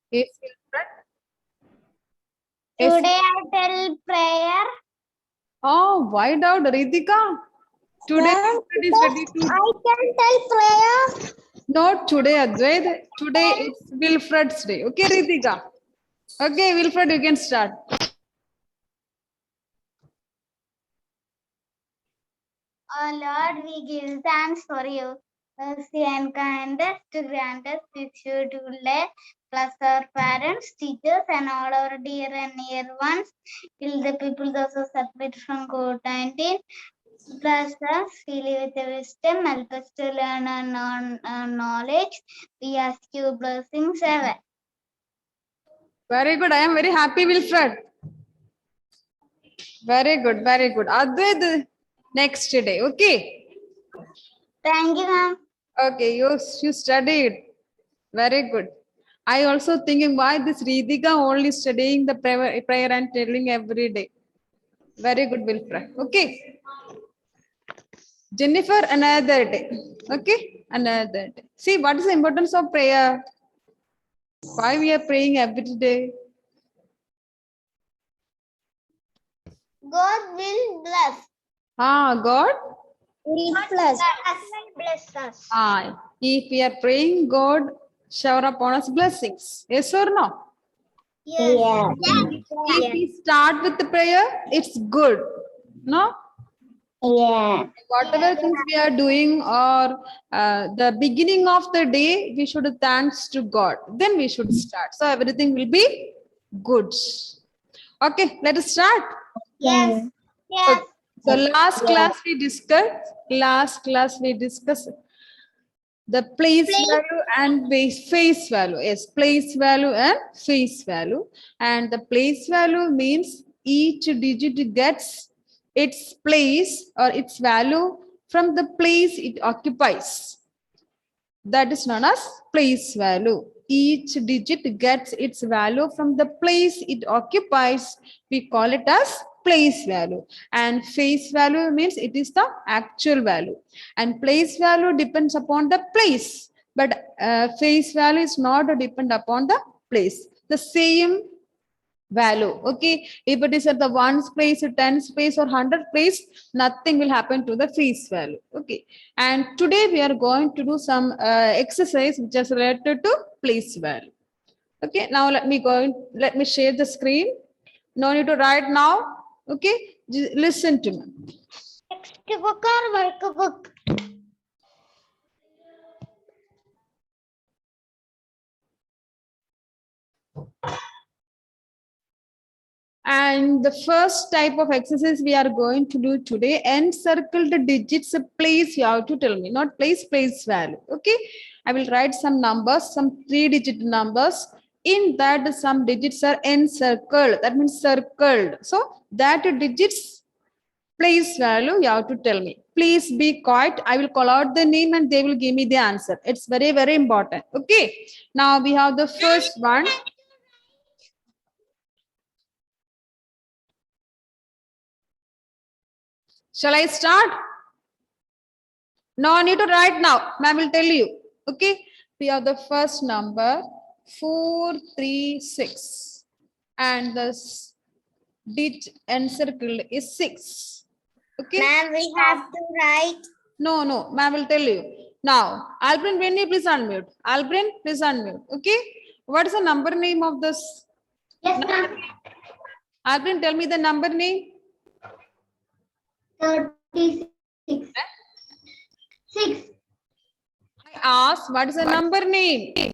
Yes, Wilfred. Today I tell prayer. Oh, why doubt, Ritika? Today Ma'am, Wilfred is ready to. I can tell prayer. Not today, Advait. Today it's Wilfred's day. Okay, Ritika. Okay, Wilfred, you can start. Oh Lord, we give thanks for you. Mercy and kindness to grant us this beautiful day. Bless our parents, teachers, and all our dear and near ones. Till the people those who separate from COVID-19. Bless us, fill with the wisdom, help us to learn our knowledge. We ask you blessings ever. Very good. I am very happy, Wilfred. Very good, very good. Advait, next day. Okay. Thank you, ma'am. Okay, you studied. Very good. I also thinking why this Ritika only studying the prayer and telling every day. Very good, Wilfred. Okay. Jennifer, another day. Okay, another day. See, what is the importance of prayer? Why we are praying every day? God will bless. God. Will bless us. Bless us. If we are praying, God shower upon us blessings. Yes or no? Yes. If we start with the prayer, it's good. No? Yeah. Whatever things we are doing or the beginning of the day, we should thanks to God. Then we should start. So everything will be good. Okay, let us start. Yes. Okay. So last class we discussed the place value and face value. Yes, place value and face value. And the place value means each digit gets its place or its value from the place it occupies. That is known as place value. Each digit gets its value from the place it occupies. We call it as place value. And face value means it is the actual value. And place value depends upon the place. But face value is not depend upon the place. The same value. Okay, if it is at the ones place, tens place, or 100 place, nothing will happen to the face value. Okay, and today we are going to do some exercise which is related to place value. Okay, now let me share the screen. No need to write now. Okay, listen to me. Textbook or workbook? And the first type of exercise we are going to do today, encircle the digits, place you have to tell me, not place value. Okay, I will write some numbers, some 3-digit numbers. In that, some digits are encircled, that means circled. So that digits place value you have to tell me. Please be quiet. I will call out the name and they will give me the answer. It's very, very important. Okay, now we have the first one. Shall I start? No, I need to write now. Ma'am will tell you. Okay. We have the first number 436. And the digit encircled is 6. Okay. Ma'am, we have to write. No. Ma'am will tell you. Now, Albrin, when you please unmute. Albrin, please unmute. Okay. What is the number name of this? Yes, ma'am. Albrin, tell me the number name. 36. 6. I asked, what is the number name?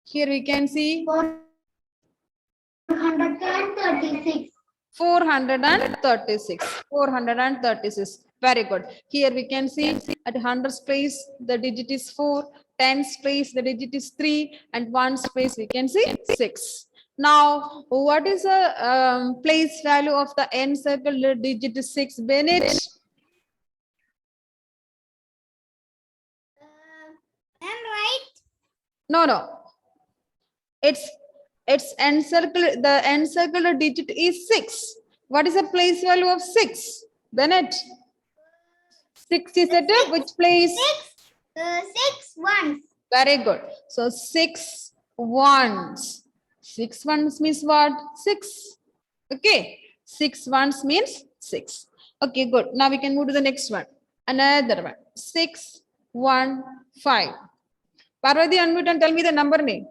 Here we can see 436. 436. 436. Very good. Here we can see at hundreds place the digit is 4, tens place the digit is 3, and ones place we can see 6. Now, what is the place value of the encircled digit 6, Bennett? Ma'am, right? No. It's encircled. The encircled digit is 6. What is the place value of 6? Bennett? 6 is at which place? 6 ones. Very good. So 6 ones. 6 ones means what? 6. Okay. 6 ones means 6. Okay, good. Now we can move to the next one. Another one. 6, 1, 5. Parvati, unmute and tell me the number name.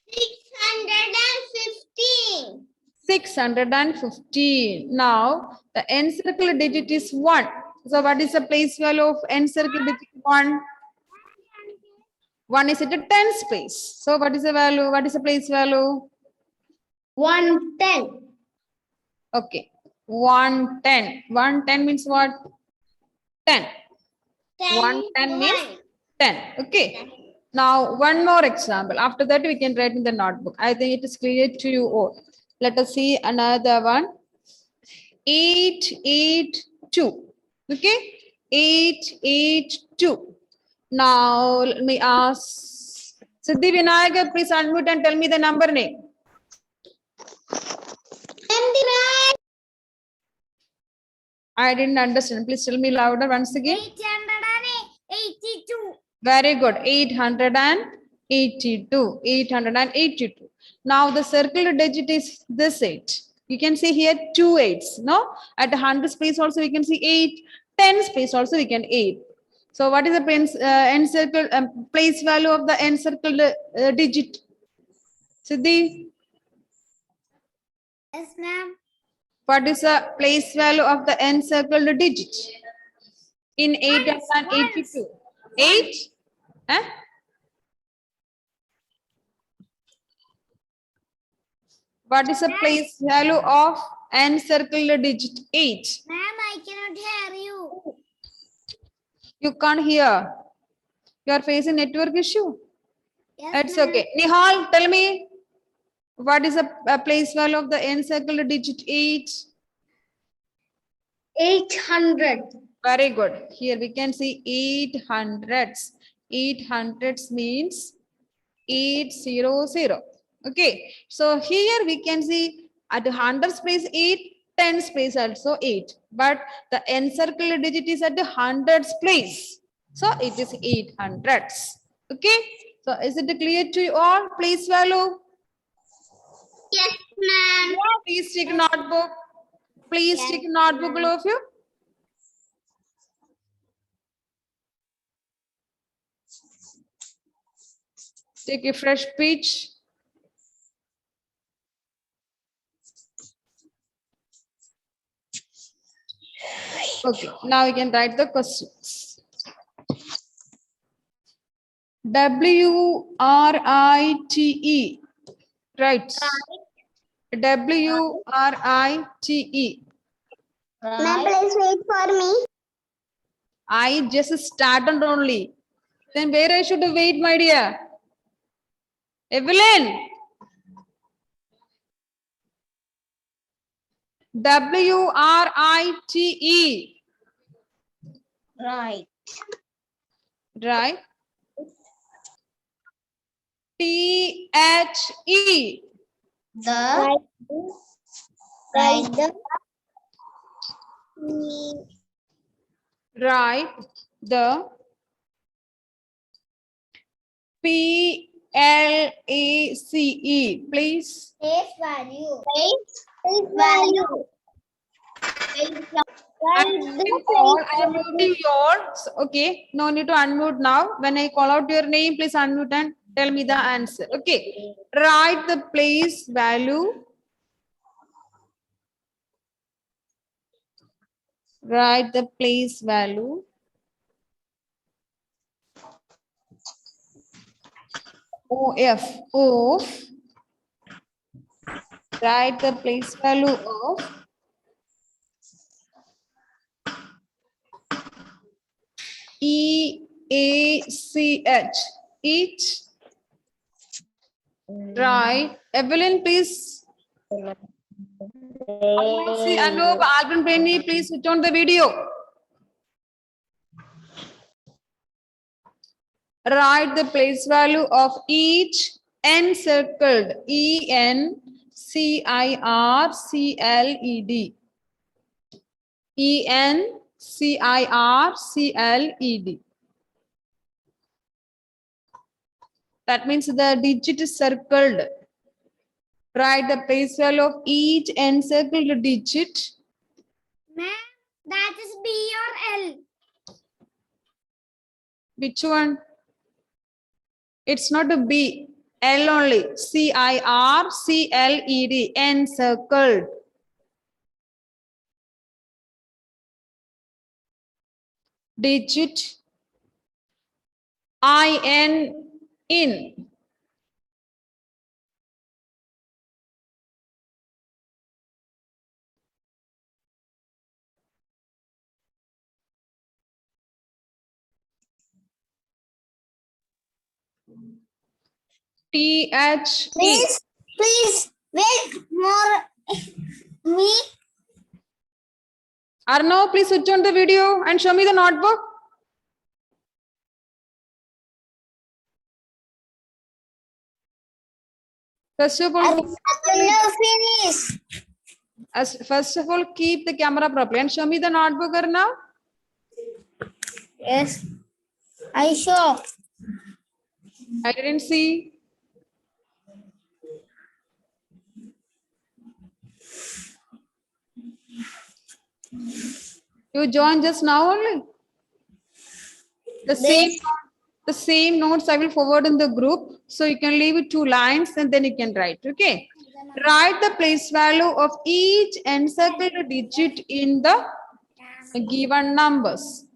615. 615. Now the encircled digit is 1. So what is the place value of encircled digit 1? 1 is at the 10th place. So what is the value? What is the place value? 110. Okay. 110. 110 means what? 10. 110 means 10. Okay. Now one more example. After that we can write in the notebook. I think it is clear to you all. Let us see another one. 882. Okay. 882. Now let me ask Siddhi Vinayagar, please unmute and tell me the number name. I didn't understand. Please tell me louder once again. 882. Very good. 882. 882. Now the circular digit is this 8. You can see here 2 8s. No? At the 100 place also we can see 8. 10 place also we can 8. So what is the encircled place value of the encircled digit? Siddhi, Yes, ma'am. what is the place value of the encircled digit? In 882. 8? Huh? What is the place value of encircled digit 8? Ma'am, I cannot hear you. You can't hear. You are facing network issue. Yes, It's ma'am. okay. Nihal, tell me, what is the place value of the encircled digit 8? 800. Very good. Here we can see 800s. 800s means 800. Okay. So here we can see at the hundreds place 8, tens place also 8. But the encircled digit is at the hundreds place. So it is 800s. Okay. So is it clear to you all? Place value. Yes, ma'am. Please take notebook. Please Yes, take notebook, all of you. Take a fresh page. Okay, now we can write the questions. WRITE. Right. WRITE. Ma'am, please wait for me. I just started only. Then where I should wait, my dear? Evelyn. WRITE. Right. Right. THE. The. Right. Right. The PLACE. Please. Face value. Face value. Unmuting you all. Okay, no need to unmute now. When I call out your name, please unmute and tell me the answer. Okay, write the place value. Write the place value of. Write the place value of EACH. Each. Right. Evelyn, please. See, Anup, Alvin, Penny, please switch on the video. Write the place value of each encircled. ENCIRCLED. CIRCLED. That means the digit is circled. Write the place value of each encircled digit. Ma'am, that is B or L. Which one? It's not a B, L only. CIRCLED, encircled. Digit in. THE. Please wait more. Me. Arnav, please switch on the video and show me the notebook. First of all, Finish. first of all, keep the camera properly and show me the notebook, Arnav. Yes. I show. I didn't see. You joined just now only. The same notes I will forward in the group. So you can leave it 2 lines and then you can write. Okay. Write the place value of each encircled digit in the given numbers.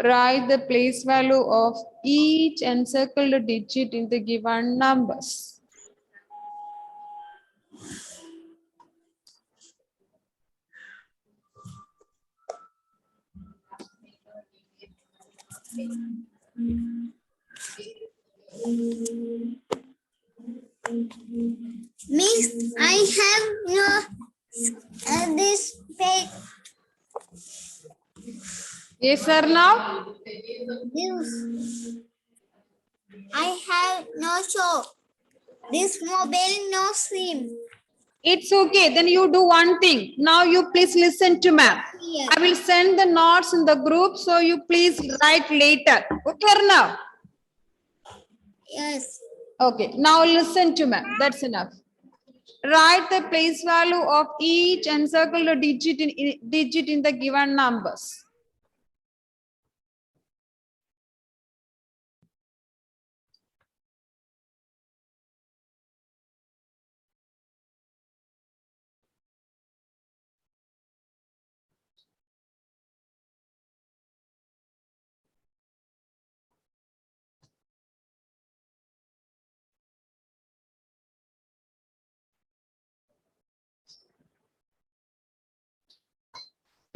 Write the place value of each encircled digit in the given numbers. Miss, I have no this page. Yes, sir. Now This. I have no show. This mobile no SIM. it's okay. Then you do one thing. Now you please listen to ma'am. Here. I will send the notes in the group, so you please write later. Okay, now. Yes. Okay. Now listen to ma'am. That's enough. Write the place value of each encircled digit in the given numbers.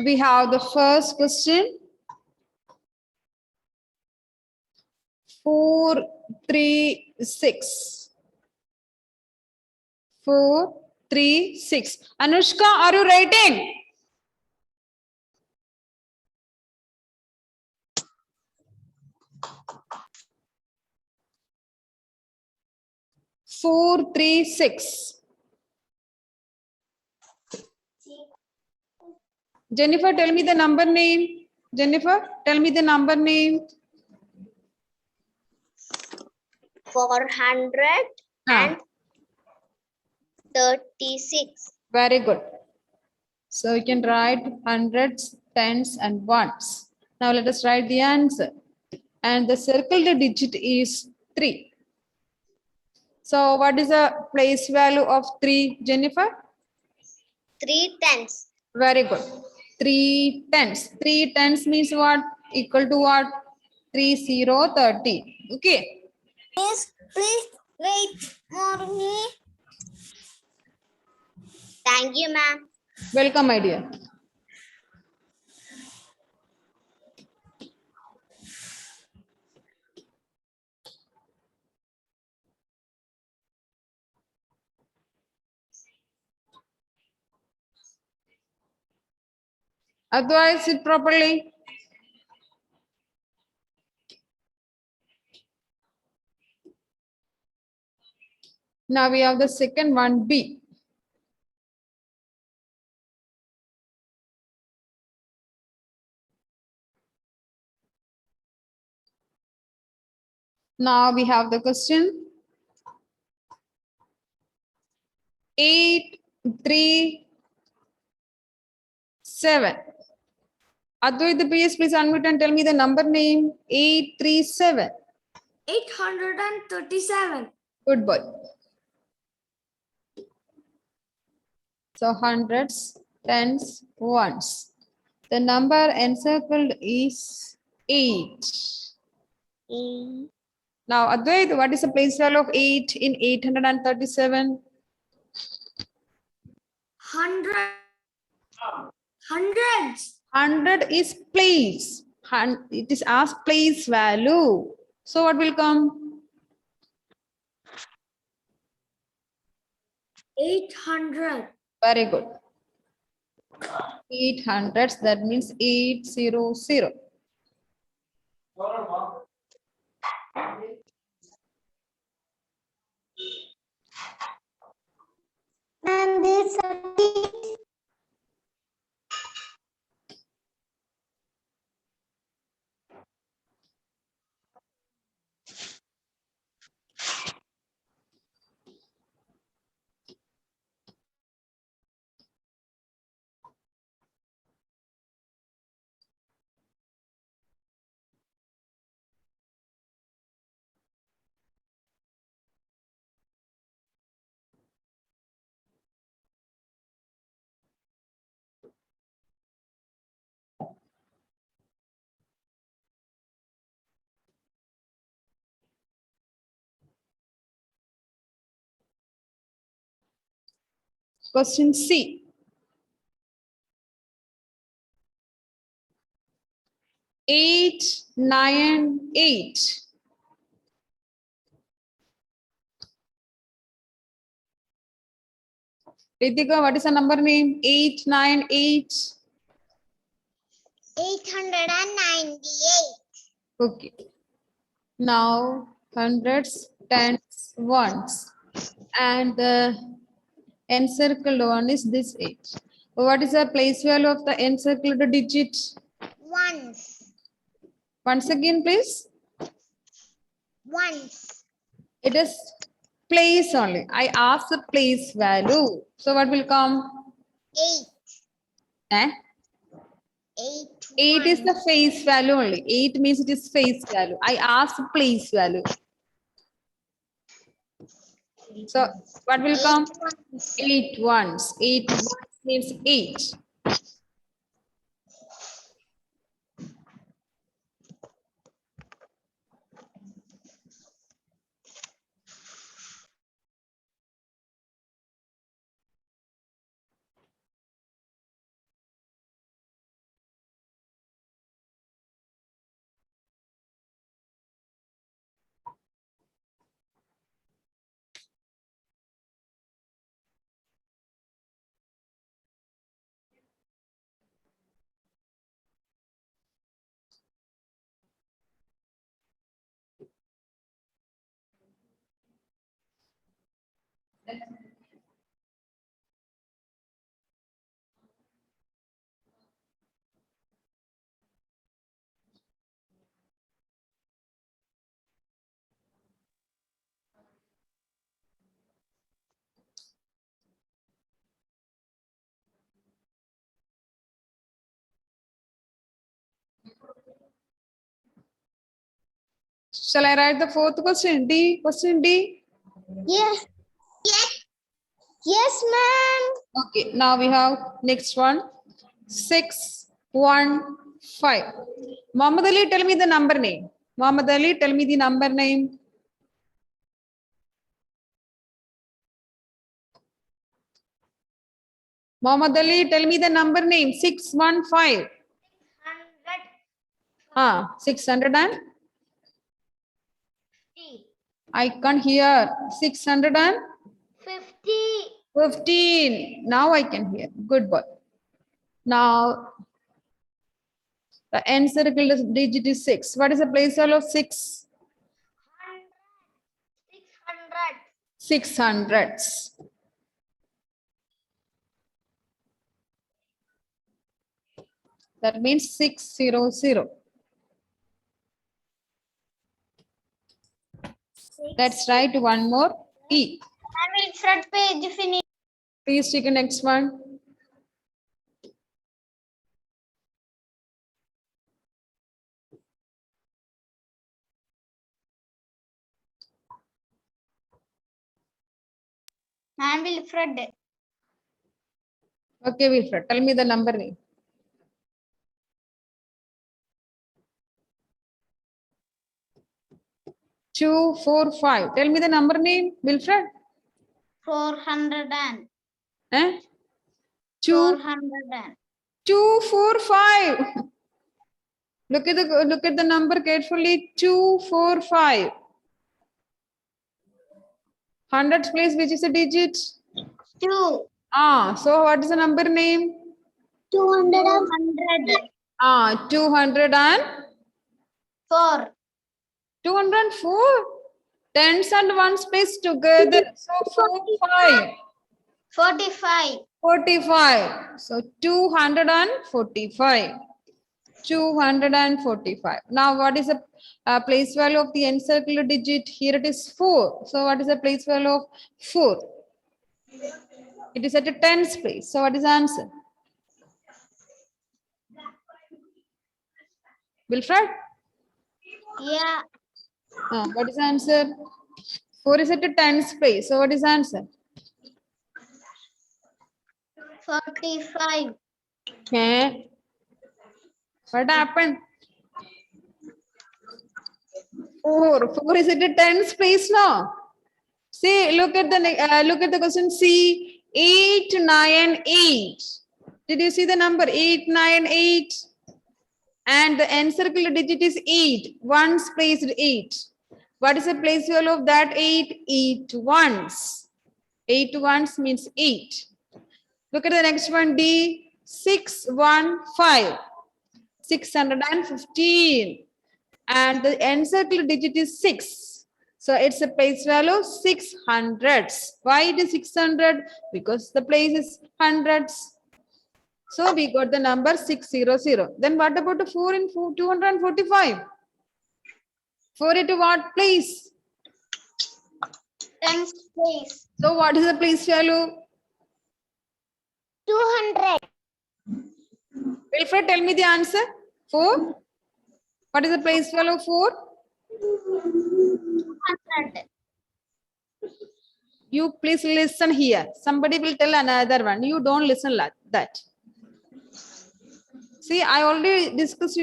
We have the first question. 4, 3, 6. 4, 3, 6. Anushka, are you writing? Four, 3, 6. Jennifer, tell me the number name. Jennifer, tell me the number name. 436. Very good. So you can write hundreds, tens, and ones. Now let us write the answer. And the circled digit is 3. So what is the place value of 3, Jennifer? 3 tens. Very good. 3 tens. 3 tens means what? Equal to what? 3, 0, 30. Okay. Please wait for me. Thank you, ma'am. Welcome, my dear. Otherwise, sit properly. Now we have the second one, B. Now we have the question 8, 3, 7. Advait the PS, please unmute and tell me the number name. 837. 837. Good boy. So hundreds, tens, ones. The number encircled is 8. Now, Advait, what is the place value of 8 in 837? 100. Hundreds. 100 is place. It is asked place value. So what will come? 800. Very good. 800s, that means 800. And this Question C. 898. Ritika, what is the number name? 898. 898. Okay. Now hundreds, tens, ones. And the encircled one is this 8. What is the place value of the encircled digit? Once. Once again, please. Once. It is place only. I asked the place value. So what will come? 8. Eh? 8. 8 is the face value only. 8 means it is face value. I asked place value. So what will come? 8 ones. 8 ones means 8. Shall I write the fourth question? D. Question D. Yes. Yes, ma'am. Okay. Now we have next one. 615. Muhammad Ali, tell me the number name. Muhammad Ali, tell me the number name. Muhammad Ali, tell me the number name. 615. 600 and? I can't hear. 615. 50. Now I can hear. Good boy. Now the encircled digit is 6. What is the place value of 6? 600. 600s. That means 600. Let's write one more E. I will front page finish. Please take the next one. I will front. Okay, Wilfred, tell me the number name. Two, four, five. Tell me the number name, Wilfred. 400 and Eh? 400 and 245. Look at the number carefully. 245. Hundreds place, which is a digit? 2. So what is the number name? 200. 204. 4. Tens and ones placed together. So 45. 45. 45. So 245. 245. Now, what is the place value of the encircled digit? Here it is 4. So, what is the place value of 4? It is at a tens place. So, what is the answer? Wilfred? Yeah. What is the answer? 4 is at a tens place. So, what is the answer? 45. Okay. What happened? 4 is at a tens place now. See, look at the question C. 8, 9, 8. Did you see the number 8, 9, 8? And the encircled digit is 8. Ones placed 8. What is the place value of that 8? 8 ones. 8 ones means 8. Look at the next one, D. 615. 615. And the encircled digit is 6. So it's a place value 600s. Why it is 600? Because the place is hundreds. So we got the number 600. Then what about the 4 in 245? 4 into what place? Tens place. So what is the place value? 200. Wilfred, tell me the answer. 4. What is the place value of 4? 200. You please listen here. Somebody will tell another one. You don't listen like that. See, I already discussed,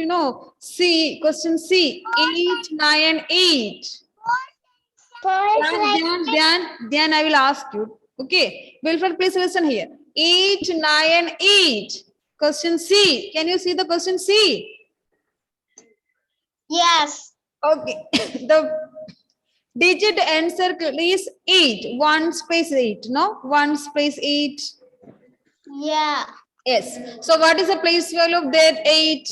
C, question C. 8, 9, 8. Then I will ask you. Okay. Wilfred, please listen here. 8, 9, 8. Question C. Can you see the question C? Yes. Okay. The digit encircled is 8. 1 space 8. No? 1 space 8. Yeah. Yes. So what is the place value of that 8?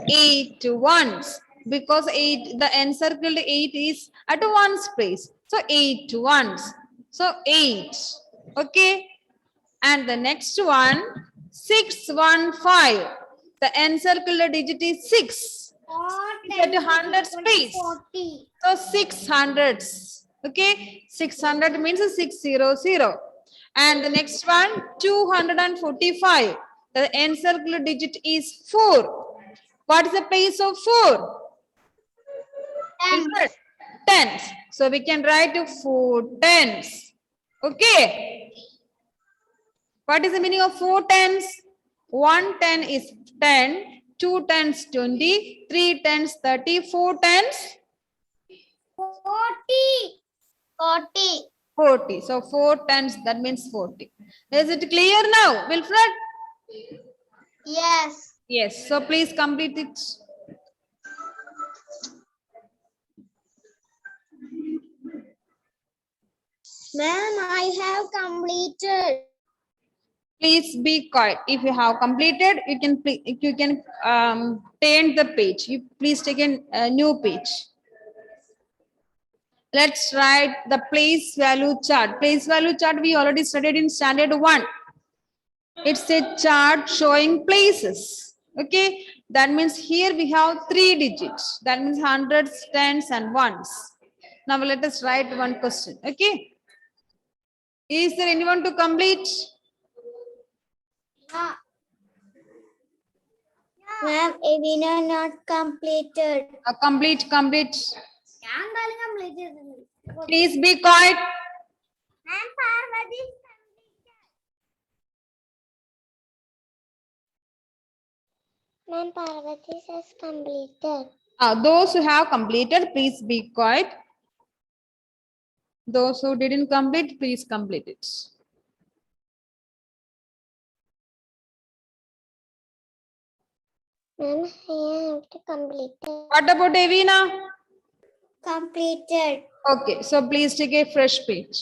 8 ones. Because 8, the encircled 8 is at a ones place. So 8 ones. So 8. Okay. And the next one, 615. The encircled digit is 6. It's at a hundreds place. 40. So 600s. Okay. 600 means 600. And the next one, 245. The encircled digit is 4. What is the place of 4? Tens. Tens. So we can write 4 tens. Okay. What is the meaning of 4 tens? 1 10 is 10. 2 tens 20. 3 tens 30. 4 tens 40. 40. 40. So 4 tens, that means 40. Is it clear now, Wilfred? Yes. Yes. So please complete it. Ma'am, I have completed. Please be quiet. If you have completed, you can turn the page. You please take a new page. Let's write the place value chart. Place value chart we already studied in standard 1. It's a chart showing places. Okay, that means here we have 3 digits. That means hundreds, tens, and ones. Now let us write one question. Okay, is there anyone to complete? Ma'am, Evina not completed. Complete. ഞാൻ എന്തായാലും complete ചെയ്തിട്ടുണ്ട്. Please be quiet. Ma'am, Parvati is completed. Ma'am, Parvati says completed. Those who have completed, please be quiet. Those who didn't complete, please complete it. Ma'am, I have to complete it. What about Evina? Completed. Okay, so please take a fresh page.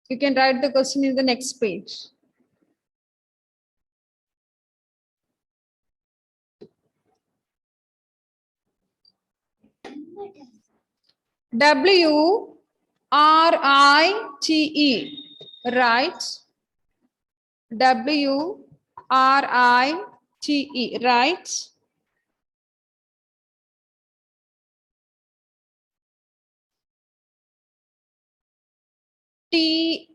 You can write the question in the next page. WRITE, right? WRITE, right? THE,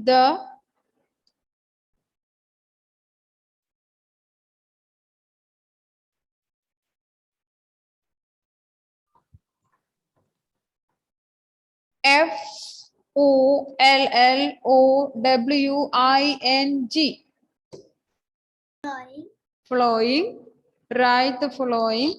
the FOLLOWING, flowing, write the flowing.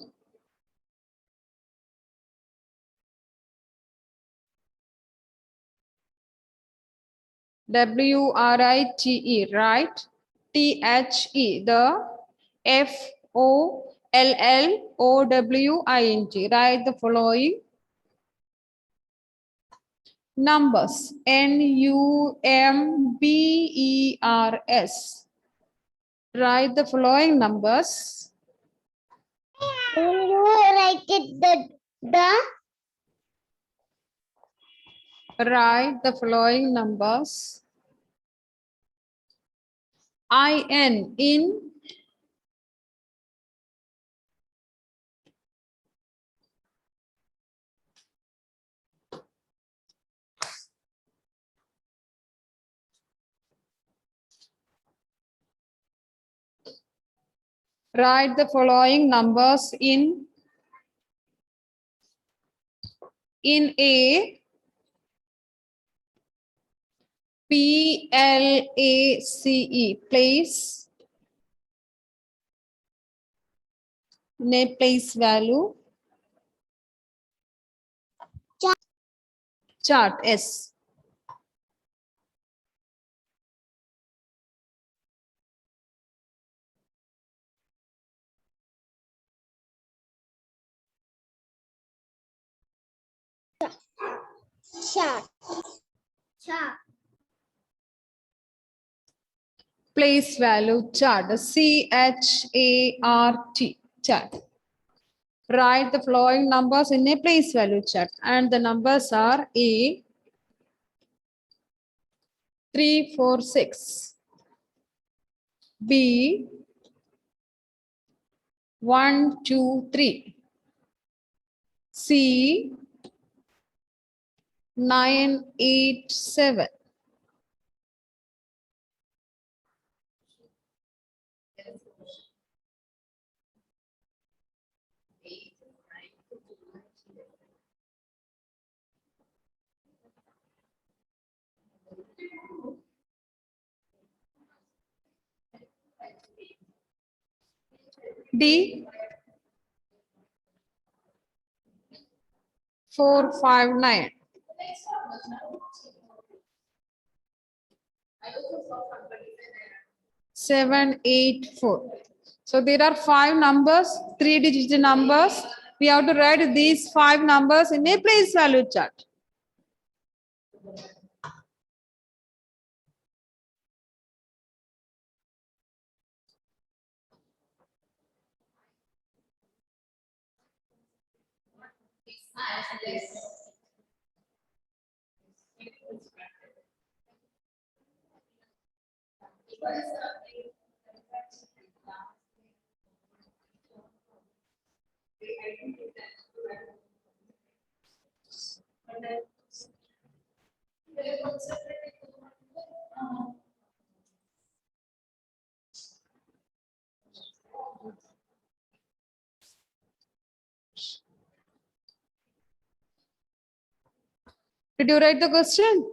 WRITE, right? THE, the FOLLOWING, write the following numbers. NUMBERS, write the following numbers. Will you write it Write the following numbers. in write the following numbers in a PLACE, place, in a place value chart, yes. chart? Place value chart, CHART, chart. Write the following numbers in a place value chart, and the numbers are A 346, B 123, C 987, D 459, seven, 8, 4. So there are 5 numbers, 3-digit numbers. We have to write these 5 numbers in a place value chart. Did you write the question?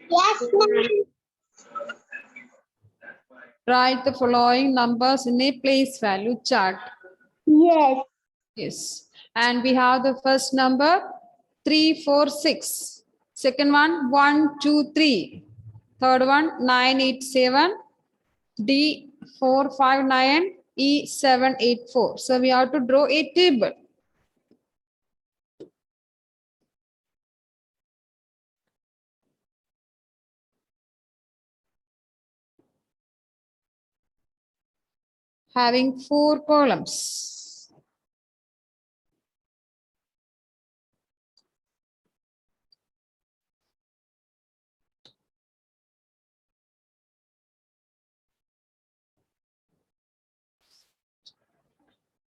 Yes, ma'am. Write the following numbers in a place value chart. Yes. Yes. And we have the first number 3, 4, 6. Second one 1, 2, 3. Third one 9, 8, 7. D 4, 5, 9. E 7, 8, 4. So we have to draw a table. Having 4 columns.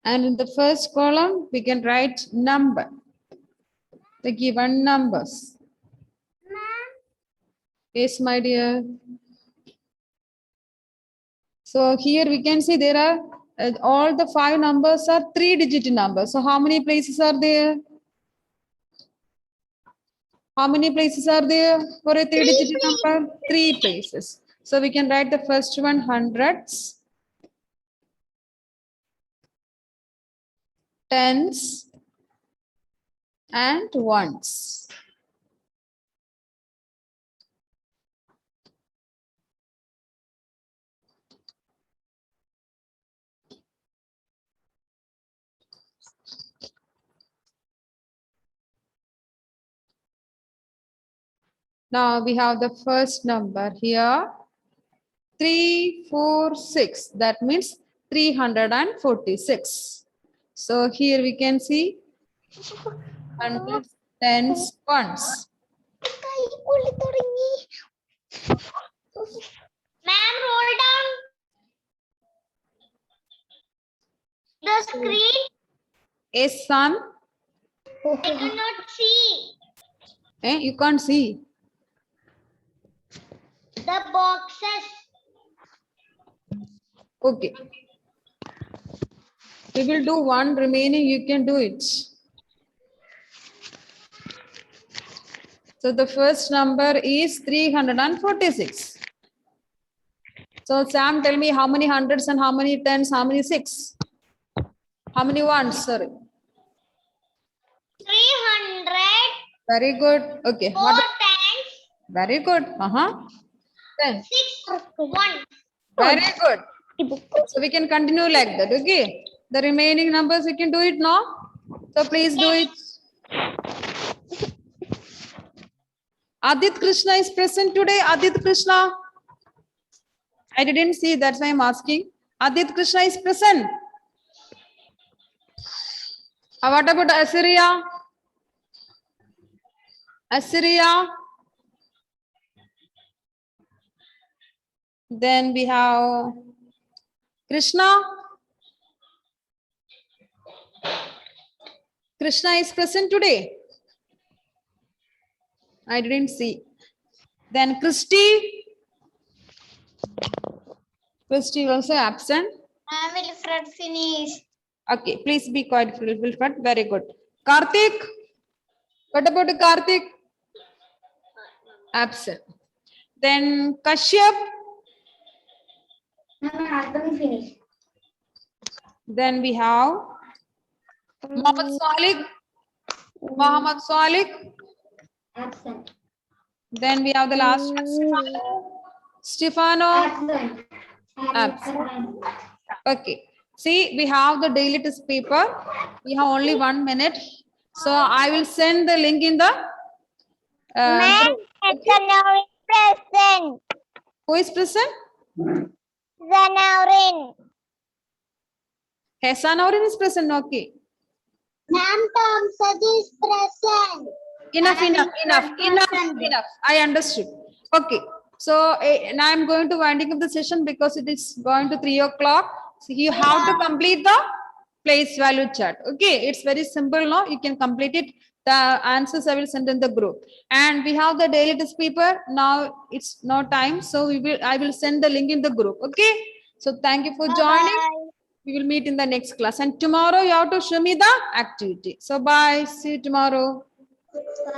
And in the first column, we can write number, the given numbers. Yes, my dear. So here we can see there are all the 5 numbers are 3-digit numbers. So how many places are there? How many places are there for a 3-digit number? 3 places. So we can write the first one hundreds, tens, and ones. Now we have the first number here, 3, 4, 6. That means 346. So here we can see hundreds, tens, ones. Ma'am, roll down the screen. Yes, son. I cannot see You can't see. the boxes. Okay. We will do one remaining. You can do it. So the first number is 346. So Sam, tell me how many hundreds and how many tens, how many six? How many ones? Sorry. 300, Very good. Okay. 4 What? times, Very good. Then 6 1. very good. So we can continue like that. Okay. The remaining numbers we can do it now. So please do it. Adit Krishna is present today. Adit Krishna. I didn't see. That's why I'm asking. Adit Krishna is present. What about Assyria? Assyria. Then we have Krishna. Krishna is present today. I didn't see. Then Christy. Christy also absent. I will finish. Okay, please be quiet, Wilfred. Very good. Karthik. What about Karthik? Absent. Then Kashyap. Finish. Then we have Mohammed Salik. Mohammed Salik. Absent. Then we have the last one, Stefano. Stefano. Absent. Okay. See, we have the daily test paper. We have only 1 minute. So I will send the link in the group. Zanaurin present. Who is present? Zanaurin. Hasanorin is present. Okay. Ma'am, Tom is present. Enough. I understood. Okay. So now I'm going to winding up the session because it is going to 3 o'clock. So you have to complete the place value chart. Okay. It's very simple. No, you can complete it. The answers I will send in the group. And we have the daily test paper. Now it's no time. So I will send the link in the group. Okay. So thank you for joining. We will meet in the next class. And tomorrow you have to show me the activity. So bye. See you tomorrow.